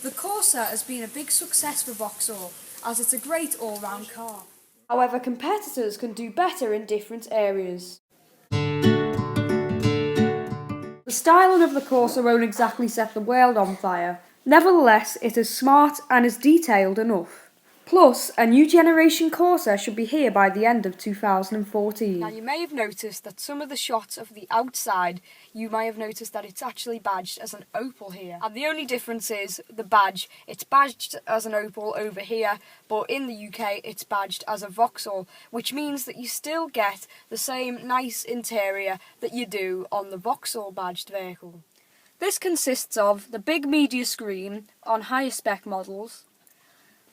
The Corsa has been a big success for Vauxhall, as it's a great all-round car. However, competitors can do better in different areas. The styling of the Corsa won't exactly set the world on fire. Nevertheless, it is smart and is detailed enough. Plus, a new generation Corsa should be here by the end of 2014. Now you may have noticed that some of the shots of the outside, you may have noticed that it's actually badged as an Opel here. And the only difference is the badge. It's badged as an Opel over here, but in the UK it's badged as a Vauxhall, which means that you still get the same nice interior that you do on the Vauxhall badged vehicle. This consists of the big media screen on higher spec models,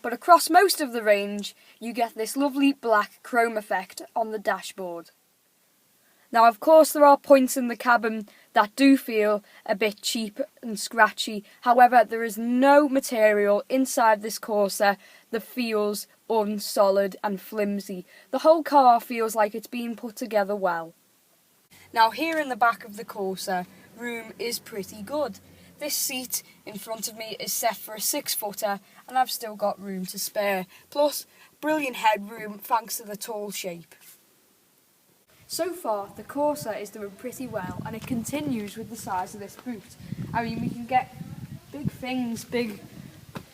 but across most of the range you get this lovely black chrome effect on the dashboard. Now of course there are points in the cabin that do feel a bit cheap and scratchy, however there is no material inside this Corsa that feels unsolid and flimsy. The whole car feels like it's been put together well. Now here in the back of the Corsa, room is pretty good. This seat in front of me is set for a 6-footer and I've still got room to spare. Plus, brilliant headroom thanks to the tall shape. So far, the Corsa is doing pretty well and it continues with the size of this boot. I mean, we can get big things, big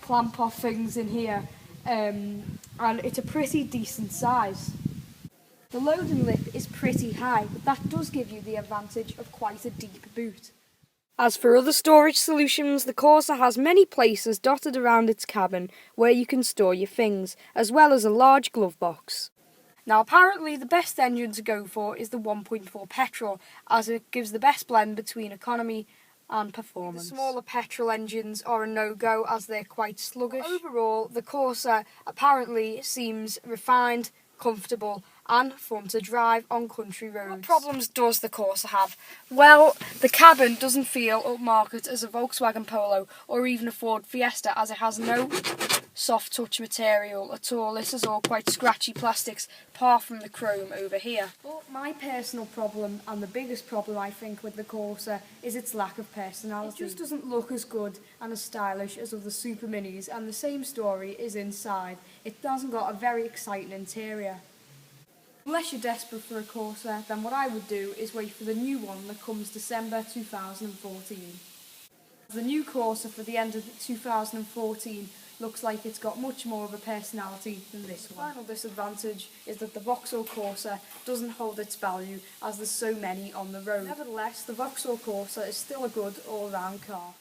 clamp-off things in here, and it's a pretty decent size. The loading lip is pretty high, but that does give you the advantage of quite a deep boot. As for other storage solutions, the Corsa has many places dotted around its cabin where you can store your things, as well as a large glove box. Now apparently the best engine to go for is the 1.4 petrol, as it gives the best blend between economy and performance. The smaller petrol engines are a no-go as they're quite sluggish. Overall, the Corsa apparently seems refined, comfortable and fun to drive on country roads. What problems does the Corsa have? Well, the cabin doesn't feel upmarket as a Volkswagen Polo or even a Ford Fiesta, as it has no soft touch material at all. This is all quite scratchy plastics, apart from the chrome over here. But my personal problem, and the biggest problem I think with the Corsa, is its lack of personality. It just doesn't look as good and as stylish as other superminis, and the same story is inside. It hasn't got a very exciting interior. Unless you're desperate for a Corsa, then what I would do is wait for the new one that comes December 2014. The new Corsa for the end of 2014 looks like it's got much more of a personality than this one. The final disadvantage is that the Vauxhall Corsa doesn't hold its value as there's so many on the road. Nevertheless, the Vauxhall Corsa is still a good all-round car.